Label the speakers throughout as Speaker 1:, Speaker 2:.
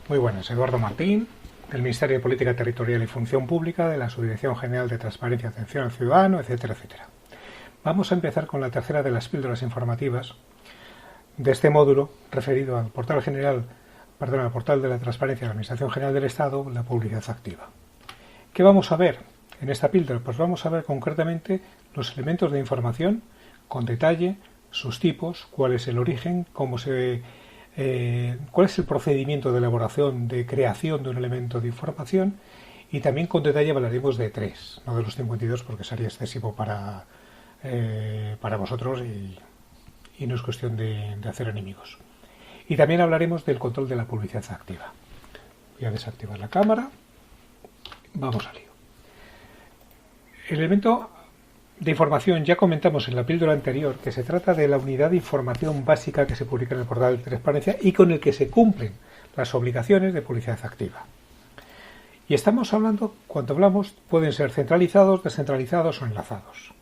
Speaker 1: Muy buenas, Eduardo Martín, del Ministerio de Política Territorial y Función Pública, de la Subdirección General de Transparencia y Atención al Ciudadano, etcétera, etcétera. Vamos a empezar con la tercera de las píldoras informativas de este módulo referido al portal al portal de la Transparencia de la Administración General del Estado, la publicidad activa. ¿Qué vamos a ver en esta píldora? Pues vamos a ver concretamente los elementos de información con detalle, sus tipos, cuál es el origen, cuál es el procedimiento de elaboración, de creación de un elemento de información, y también con detalle hablaremos de 3, no de los 52 porque sería excesivo para vosotros y no es cuestión de hacer enemigos. Y también hablaremos del control de la publicidad activa. Voy a desactivar la cámara. Vamos al lío. El elemento de información ya comentamos en la píldora anterior que se trata de la unidad de información básica que se publica en el portal de transparencia y con el que se cumplen las obligaciones de publicidad activa. Y estamos hablando, cuando hablamos, pueden ser centralizados, descentralizados o enlazados.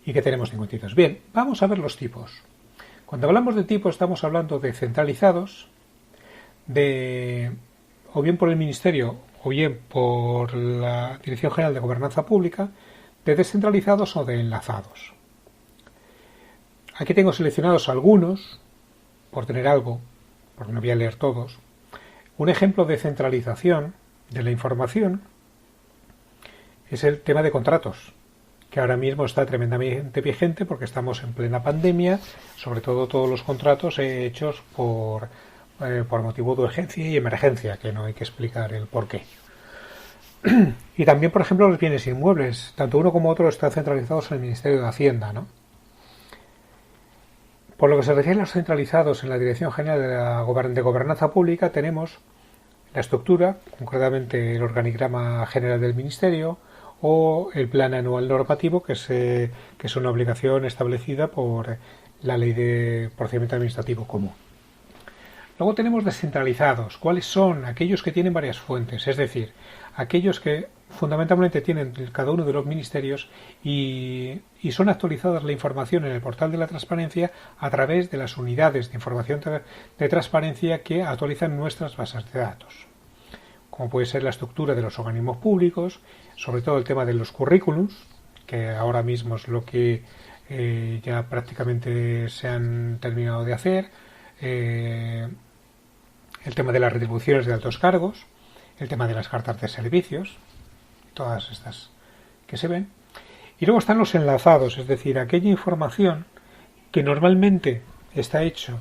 Speaker 1: ¿Y qué tenemos distintos? Bien, vamos a ver los tipos. Cuando hablamos de tipos estamos hablando de centralizados, o bien por el Ministerio o bien por la Dirección General de Gobernanza Pública, de descentralizados o de enlazados. Aquí tengo seleccionados algunos, por tener algo, porque no voy a leer todos. Un ejemplo de centralización de la información es el tema de contratos, que ahora mismo está tremendamente vigente porque estamos en plena pandemia, sobre todo todos los contratos hechos por motivo de urgencia y emergencia, que no hay que explicar el porqué. Y también, por ejemplo, los bienes inmuebles, tanto uno como otro están centralizados en el Ministerio de Hacienda, ¿no? Por lo que se refiere a los centralizados en la Dirección General de Gobernanza Pública, tenemos la estructura, concretamente el organigrama general del Ministerio, o el plan anual normativo, que es una obligación establecida por la Ley de Procedimiento Administrativo Común. Luego tenemos descentralizados. ¿Cuáles son? Aquellos que tienen varias fuentes, es decir, aquellos que fundamentalmente tienen cada uno de los ministerios y son actualizadas la información en el portal de la transparencia a través de las unidades de información de transparencia que actualizan nuestras bases de datos, como puede ser la estructura de los organismos públicos, sobre todo el tema de los currículums, que ahora mismo es lo que ya prácticamente se han terminado de hacer, el tema de las retribuciones de altos cargos, el tema de las cartas de servicios, todas estas que se ven. Y luego están los enlazados, es decir, aquella información que normalmente está hecho,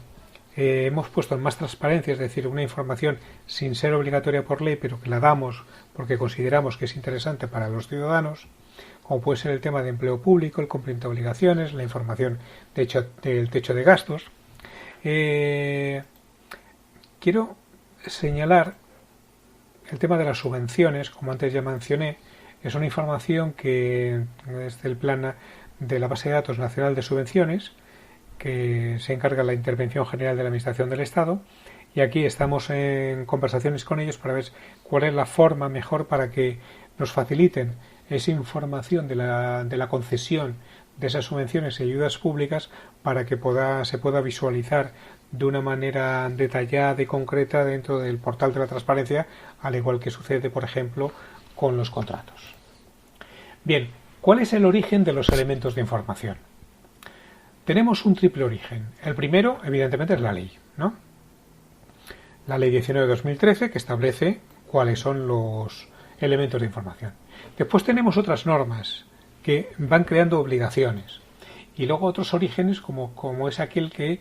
Speaker 1: hemos puesto en más transparencia, es decir, una información sin ser obligatoria por ley, pero que la damos porque consideramos que es interesante para los ciudadanos, como puede ser el tema de empleo público, el cumplimiento de obligaciones, la información del techo de gastos. Quiero señalar el tema de las subvenciones, como antes ya mencioné, es una información que es del plan de la base de datos nacional de subvenciones, que se encarga la Intervención General de la Administración del Estado, y aquí estamos en conversaciones con ellos para ver cuál es la forma mejor para que nos faciliten esa información de la concesión de esas subvenciones y ayudas públicas para que se pueda visualizar de una manera detallada y concreta dentro del portal de la transparencia, al igual que sucede, por ejemplo, con los contratos. Bien, ¿cuál es el origen de los elementos de información? Tenemos un triple origen. El primero, evidentemente, es la ley, ¿no? La Ley 19 de 2013, que establece cuáles son los elementos de información. Después tenemos otras normas que van creando obligaciones. Y luego otros orígenes, como es aquel que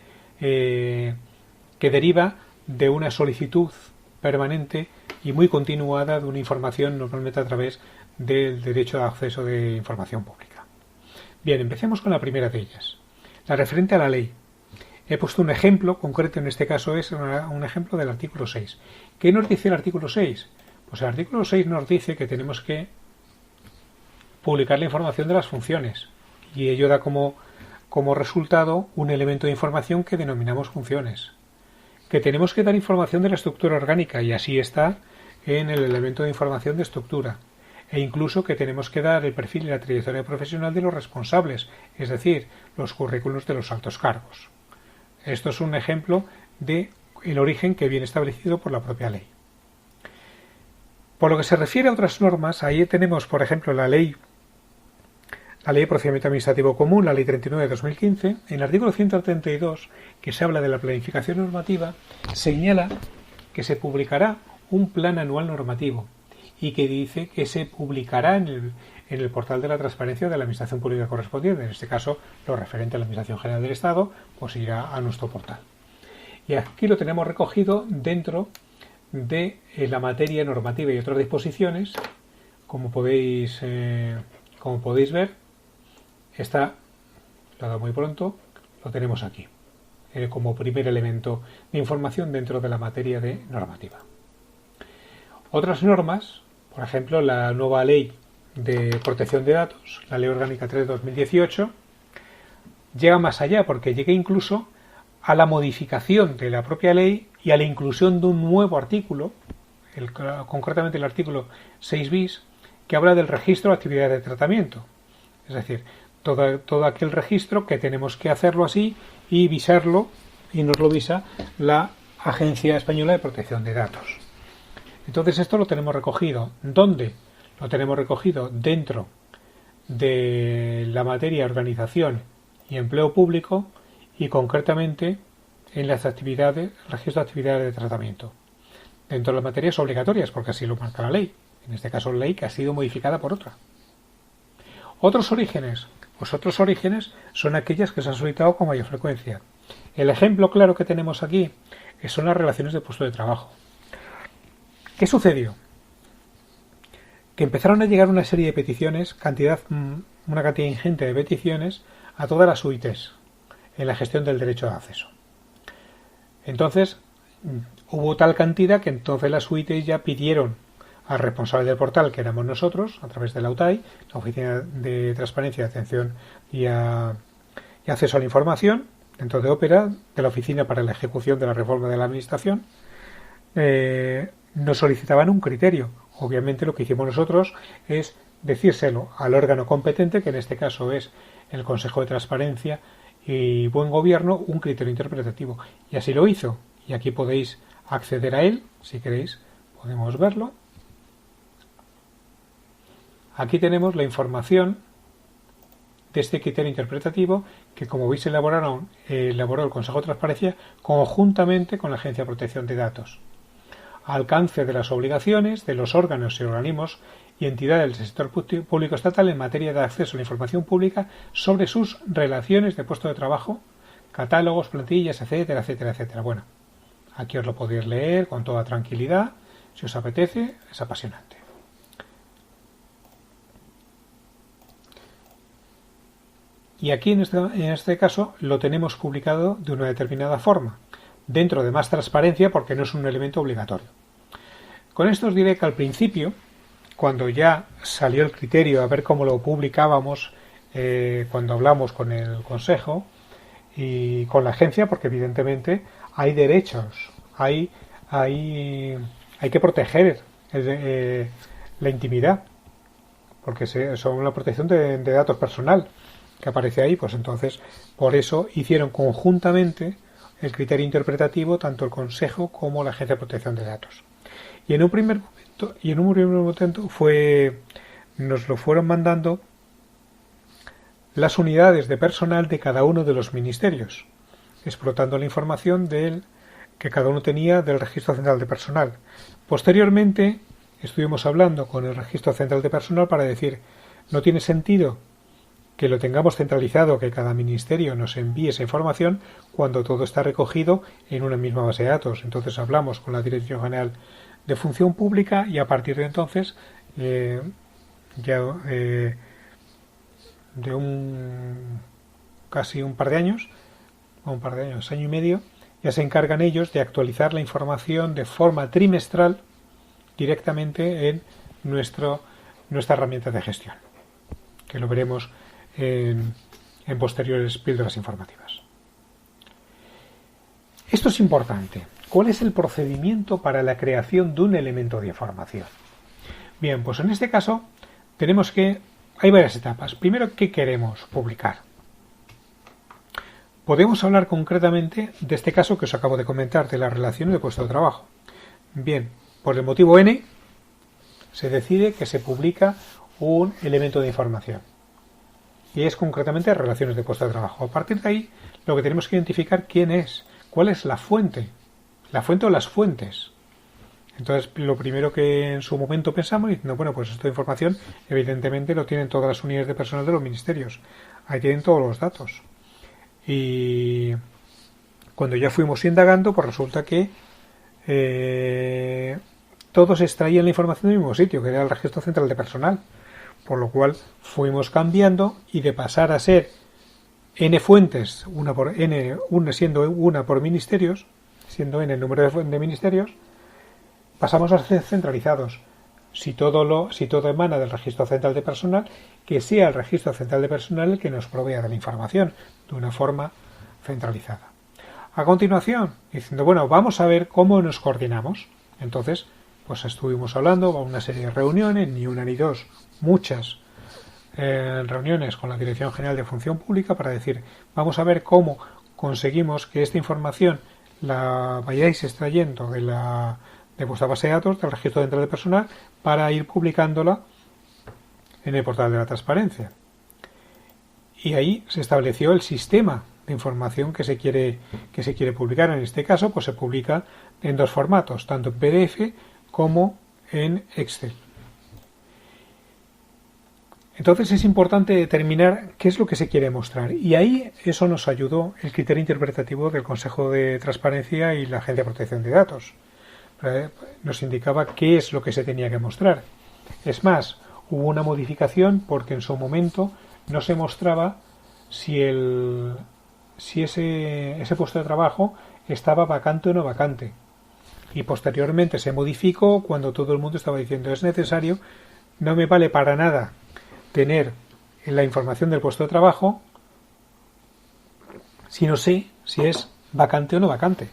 Speaker 1: deriva de una solicitud permanente y muy continuada de una información, normalmente a través del derecho de acceso de información pública. Bien, empecemos con la primera de ellas, la referente a la ley. He puesto un ejemplo concreto, en este caso es un ejemplo del artículo 6. ¿Qué nos dice el artículo 6? Pues el artículo 6 nos dice que tenemos que publicar la información de las funciones, y ello da como resultado un elemento de información que denominamos funciones. Que tenemos que dar información de la estructura orgánica, y así está en el elemento de información de estructura. E incluso que tenemos que dar el perfil y la trayectoria profesional de los responsables, es decir, los currículos de los altos cargos. Esto es un ejemplo de el origen que viene establecido por la propia ley. Por lo que se refiere a otras normas, ahí tenemos, por ejemplo, la Ley de Procedimiento Administrativo Común, la Ley 39 de 2015, en el artículo 132, que se habla de la planificación normativa, señala que se publicará un plan anual normativo y que dice que se publicará en el portal de la transparencia de la Administración Pública correspondiente. En este caso, lo referente a la Administración General del Estado, pues irá a nuestro portal. Y aquí lo tenemos recogido dentro de la materia normativa y otras disposiciones. Como podéis ver, está, lo he dado muy pronto, lo tenemos aquí, como primer elemento de información dentro de la materia de normativa. Otras normas, por ejemplo, la nueva Ley de Protección de Datos, la Ley Orgánica 3 de 2018, llega más allá porque llega incluso a la modificación de la propia ley y a la inclusión de un nuevo artículo, concretamente el artículo 6 bis, que habla del registro de actividades de tratamiento. Es decir, todo aquel registro que tenemos que hacerlo así y visarlo, y nos lo visa la Agencia Española de Protección de Datos. Entonces esto lo tenemos recogido. ¿Dónde? Lo tenemos recogido dentro de la materia organización y empleo público y concretamente en las actividades, registro de actividades de tratamiento. Dentro de las materias obligatorias, porque así lo marca la ley. En este caso la ley que ha sido modificada por otra. Otros orígenes. Pues otros orígenes son aquellas que se han solicitado con mayor frecuencia. El ejemplo claro que tenemos aquí son las relaciones de puesto de trabajo. ¿Qué sucedió? Que empezaron a llegar una serie de peticiones, una cantidad ingente de peticiones a todas las UITs en la gestión del derecho de acceso. Entonces, hubo tal cantidad que entonces las UITs ya pidieron al responsable del portal, que éramos nosotros, a través de la UTAI, la Oficina de Transparencia, Atención y Acceso a la Información, dentro de Ópera, de la Oficina para la Ejecución de la Reforma de la Administración, nos solicitaban un criterio. Obviamente lo que hicimos nosotros es decírselo al órgano competente, que en este caso es el Consejo de Transparencia y Buen Gobierno, un criterio interpretativo. Y así lo hizo. Y aquí podéis acceder a él, si queréis, podemos verlo. Aquí tenemos la información de este criterio interpretativo que, como veis, elaboró el Consejo de Transparencia conjuntamente con la Agencia de Protección de Datos. Alcance de las obligaciones de los órganos y organismos y entidades del sector público estatal en materia de acceso a la información pública sobre sus relaciones de puesto de trabajo, catálogos, plantillas, etcétera, etcétera, etcétera. Bueno, aquí os lo podéis leer con toda tranquilidad, si os apetece, es apasionante. Y aquí en este caso lo tenemos publicado de una determinada forma, dentro de más transparencia porque no es un elemento obligatorio. Con esto os diré que al principio, cuando ya salió el criterio a ver cómo lo publicábamos, cuando hablamos con el Consejo y con la agencia, porque evidentemente hay derechos, hay que proteger la intimidad, porque son una protección de datos personal que aparece ahí, pues entonces por eso hicieron conjuntamente el criterio interpretativo tanto el Consejo como la Agencia de Protección de Datos. Y en un primer momento nos lo fueron mandando las unidades de personal de cada uno de los ministerios, explotando la información que cada uno tenía del Registro Central de Personal. Posteriormente estuvimos hablando con el Registro Central de Personal para decir, no tiene sentido que lo tengamos centralizado, que cada ministerio nos envíe esa información cuando todo está recogido en una misma base de datos. Entonces hablamos con la Dirección General de Función Pública y a partir de entonces de casi un par de años, año y medio, ya se encargan ellos de actualizar la información de forma trimestral directamente en nuestra herramienta de gestión, que lo veremos en posteriores píldoras informativas. Esto es importante. ¿Cuál es el procedimiento para la creación de un elemento de información? Bien, pues en este caso tenemos que hay varias etapas. Primero, ¿qué queremos publicar? Podemos hablar concretamente de este caso que os acabo de comentar, de las relaciones de puesto de trabajo. Bien, por el motivo N, se decide que se publica un elemento de información. Y es concretamente relaciones de puesto de trabajo. A partir de ahí, lo que tenemos que identificar quién es, cuál es la fuente o las fuentes. Entonces, lo primero que en su momento pensamos, diciendo, bueno, pues esta información evidentemente lo tienen todas las unidades de personal de los ministerios. Ahí tienen todos los datos. Y cuando ya fuimos indagando, pues resulta que todos extraían la información del mismo sitio, que era el Registro Central de Personal. Por lo cual fuimos cambiando y de pasar a ser n fuentes, siendo una por ministerios, siendo n el número de ministerios, pasamos a ser centralizados. Si todo emana del Registro Central de Personal, que sea el Registro Central de Personal el que nos provea de la información de una forma centralizada. A continuación, diciendo, bueno, vamos a ver cómo nos coordinamos. Entonces, pues estuvimos hablando, una serie de reuniones, ni una ni dos, muchas reuniones con la Dirección General de Función Pública para decir, vamos a ver cómo conseguimos que esta información la vayáis extrayendo de vuestra base de datos, del Registro Central de Personal, para ir publicándola en el portal de la transparencia. Y ahí se estableció el sistema de información que se quiere publicar. En este caso, pues se publica en dos formatos, tanto en PDF como en Excel. Entonces es importante determinar qué es lo que se quiere mostrar. Y ahí eso nos ayudó el criterio interpretativo del Consejo de Transparencia y la Agencia de Protección de Datos. Nos indicaba qué es lo que se tenía que mostrar. Es más, hubo una modificación porque en su momento no se mostraba si ese puesto de trabajo estaba vacante o no vacante. Y posteriormente se modificó cuando todo el mundo estaba diciendo es necesario, no me vale para nada tener la información del puesto de trabajo si no sé si es vacante o no vacante.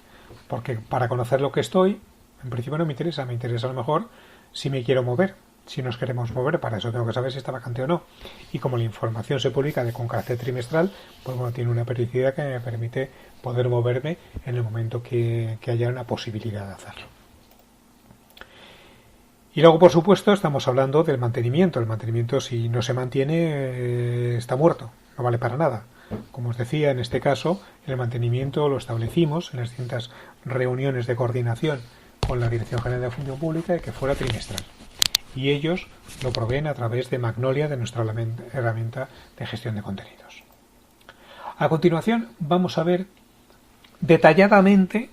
Speaker 1: Porque para conocer lo que estoy, en principio no me interesa a lo mejor si me quiero mover. Si nos queremos mover, para eso tengo que saber si está vacante o no. Y como la información se publica con carácter trimestral, pues bueno, tiene una periodicidad que me permite poder moverme en el momento que haya una posibilidad de hacerlo. Y luego, por supuesto, estamos hablando del mantenimiento. El mantenimiento, si no se mantiene, está muerto, no vale para nada. Como os decía, en este caso, el mantenimiento lo establecimos en las distintas reuniones de coordinación con la Dirección General de Función Pública de que fuera trimestral. Y ellos lo proveen a través de Magnolia, de nuestra herramienta de gestión de contenidos. A continuación, vamos a ver detalladamente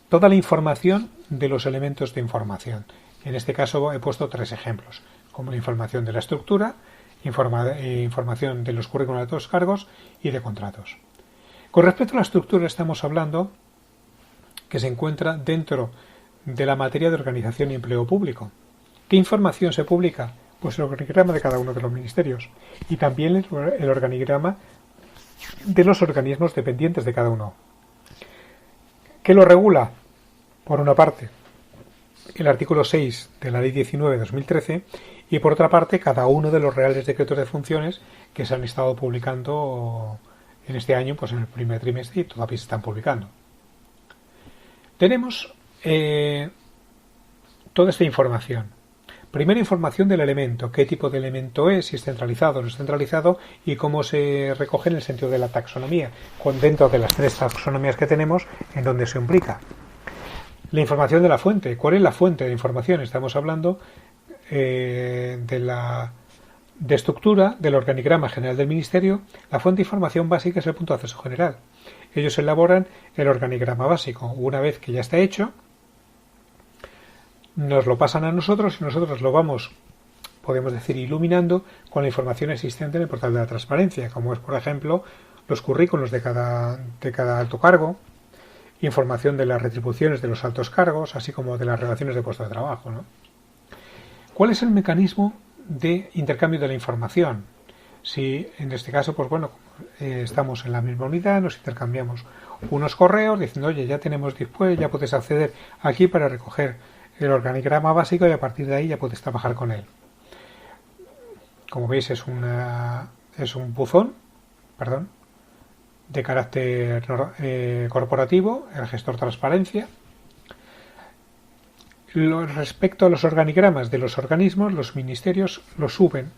Speaker 1: toda la información de los elementos de información. En este caso he puesto 3 ejemplos, como la información de la estructura, información de los currículos de altos cargos y de contratos. Con respecto a la estructura estamos hablando que se encuentra dentro de la materia de organización y empleo público. ¿Qué información se publica? Pues el organigrama de cada uno de los ministerios y también el organigrama de los organismos dependientes de cada uno. ¿Qué lo regula? Por una parte, el artículo 6 de la Ley 19 de 2013 y por otra parte cada uno de los reales decretos de funciones que se han estado publicando en este año, pues en el primer trimestre y todavía se están publicando. Tenemos toda esta información. Primera información del elemento, qué tipo de elemento es, si es centralizado o no es centralizado y cómo se recoge en el sentido de la taxonomía, dentro de las 3 taxonomías que tenemos en donde se implica. La información de la fuente. ¿Cuál es la fuente de información? Estamos hablando de estructura del organigrama general del Ministerio. La fuente de información básica es el punto de acceso general. Ellos elaboran el organigrama básico. Una vez que ya está hecho, nos lo pasan a nosotros y nosotros lo vamos, podemos decir, iluminando con la información existente en el portal de la transparencia, como es, por ejemplo, los currículos de cada alto cargo, información de las retribuciones de los altos cargos, así como de las relaciones de puesto de trabajo, ¿no? ¿Cuál es el mecanismo de intercambio de la información? Si en este caso, pues bueno, estamos en la misma unidad, nos intercambiamos unos correos diciendo, oye, ya tenemos después, ya puedes acceder aquí para recoger el organigrama básico y a partir de ahí ya puedes trabajar con él. Como veis es un buzón, de carácter corporativo, el gestor transparencia. Respecto a los organigramas de los organismos, los ministerios los suben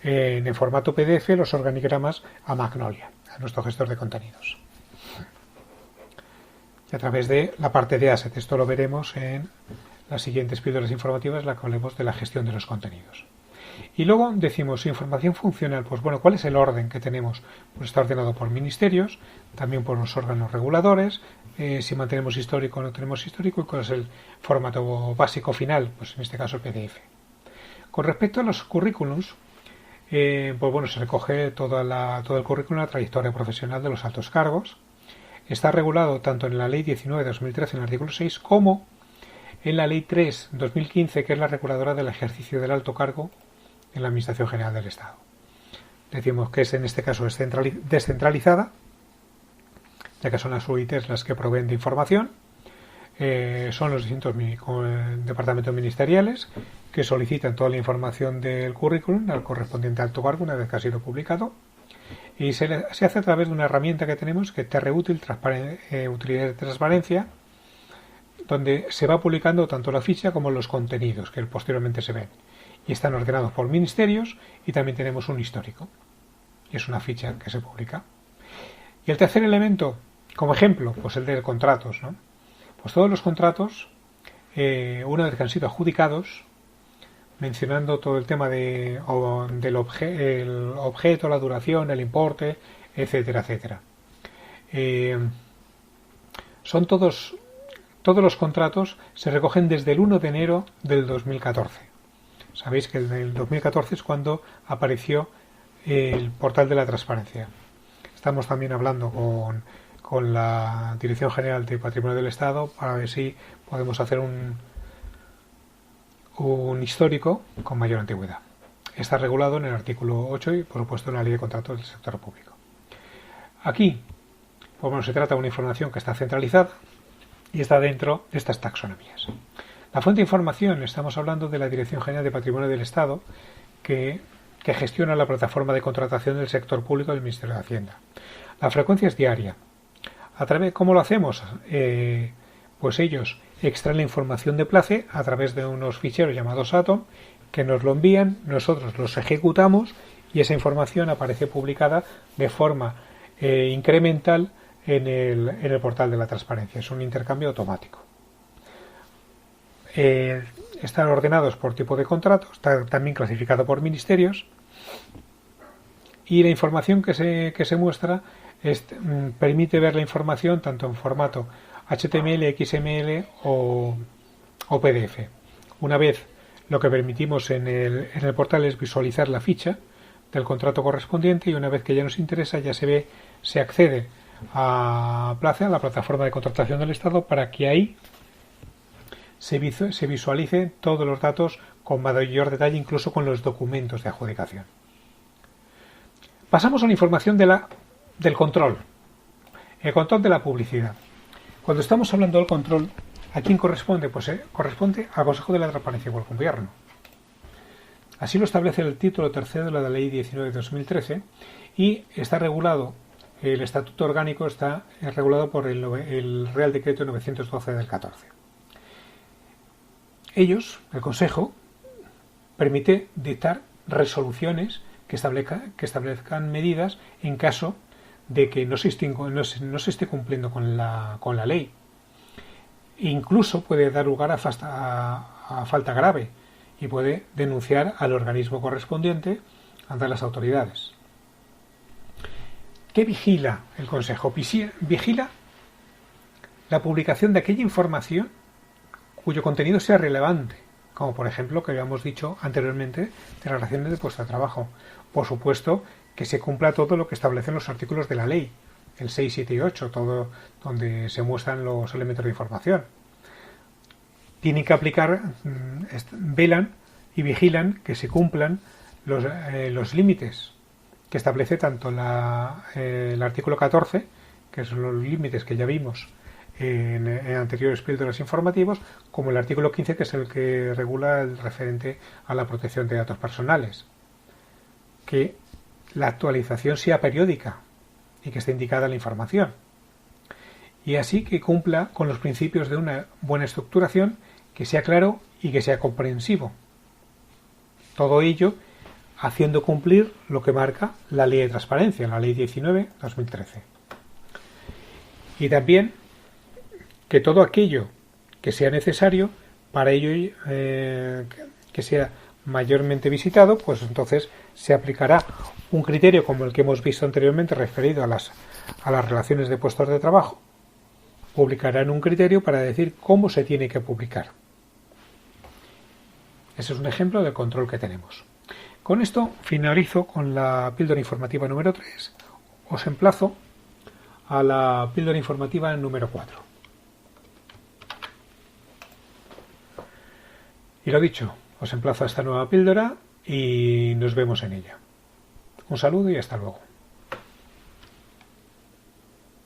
Speaker 1: en formato PDF los organigramas a Magnolia, a nuestro gestor de contenidos. Y a través de la parte de Asset, esto lo veremos en las siguientes píldoras informativas, en la que hablemos de la gestión de los contenidos. Y luego decimos, información funcional, pues bueno, ¿cuál es el orden que tenemos? Pues está ordenado por ministerios, también por los órganos reguladores, si mantenemos histórico o no tenemos histórico, y cuál es el formato básico final, pues en este caso el PDF. Con respecto a los currículums, pues bueno, se recoge todo el currículum, la trayectoria profesional de los altos cargos. Está regulado tanto en la Ley 19/2013 en el artículo 6 como en la Ley 3/2015, que es la reguladora del ejercicio del alto cargo en la Administración General del Estado. Decimos que es en este caso descentralizada, ya que son las UITs las que proveen de información. Son los distintos departamentos ministeriales que solicitan toda la información del currículum al correspondiente alto cargo una vez que ha sido publicado, y se hace a través de una herramienta que tenemos, que es TRUtil, Utilidad de Transparencia, donde se va publicando tanto la ficha como los contenidos que posteriormente se ven, y están ordenados por ministerios, y también tenemos un histórico, y es una ficha que se publica. Y el tercer elemento, como ejemplo, pues el de contratos, ¿no? Pues todos los contratos, una vez que han sido adjudicados, mencionando todo el tema del el objeto, la duración, el importe, etcétera, etcétera. Son todos los contratos se recogen desde el 1 de enero del 2014. Sabéis que el 2014 es cuando apareció el portal de la transparencia. Estamos también hablando con la Dirección General de Patrimonio del Estado para ver si podemos hacer un histórico con mayor antigüedad. Está regulado en el artículo 8 y, por supuesto, en la Ley de Contratos del Sector Público. Aquí, pues bueno, se trata de una información que está centralizada y está dentro de estas taxonomías. La fuente de información, estamos hablando de la Dirección General de Patrimonio del Estado, que gestiona la plataforma de contratación del sector público del Ministerio de Hacienda. La frecuencia es diaria. ¿Cómo lo hacemos? Pues ellos extraen la información de PLACE a través de unos ficheros llamados Atom, que nos lo envían, nosotros los ejecutamos y esa información aparece publicada de forma incremental en el portal de la transparencia. Es un intercambio automático. Están ordenados por tipo de contrato, está también clasificado por ministerios, y la información que se muestra permite ver la información tanto en formato HTML, XML o PDF. Una vez, lo que permitimos en el portal es visualizar la ficha del contrato correspondiente, y una vez que ya nos interesa, ya se accede a PLACE, a la plataforma de contratación del Estado, para que ahí se visualice todos los datos con mayor detalle, incluso con los documentos de adjudicación. Pasamos a la información del control. El control de la publicidad. Cuando estamos hablando del control, ¿a quién corresponde? Pues corresponde al Consejo de la Transparencia y al Gobierno. Así lo establece el título tercero de la Ley 19/2013 y está regulado, el Estatuto Orgánico está regulado por el Real Decreto 912 del 14. El Consejo, permite dictar resoluciones que establezcan medidas en caso de que no se esté cumpliendo con la ley. Incluso puede dar lugar a falta grave y puede denunciar al organismo correspondiente ante las autoridades. ¿Qué vigila el Consejo? Vigila la publicación de aquella información cuyo contenido sea relevante, como por ejemplo que habíamos dicho anteriormente de las relaciones de puesto de trabajo. Por supuesto, que se cumpla todo lo que establecen los artículos de la ley, el 6, 7 y 8, todo donde se muestran los elementos de información. Tienen que aplicar, velan y vigilan que se cumplan los límites que establece tanto el artículo 14, que son los límites que ya vimos en anteriores píldoras informativos, como el artículo 15, que es el que regula el referente a la protección de datos personales. Que la actualización sea periódica y que esté indicada la información. Y así que cumpla con los principios de una buena estructuración que sea claro y que sea comprensivo. Todo ello haciendo cumplir lo que marca la Ley de Transparencia, la Ley 19/2013. Y también que todo aquello que sea necesario para ello que sea mayormente visitado, pues entonces se aplicará un criterio como el que hemos visto anteriormente referido a las relaciones de puestos de trabajo. Publicarán un criterio para decir cómo se tiene que publicar. Ese es un ejemplo del control que tenemos. Con esto finalizo con la píldora informativa número 3. Os emplazo a la píldora informativa número 4. Y lo dicho, os emplazo a esta nueva píldora y nos vemos en ella. Un saludo y hasta luego.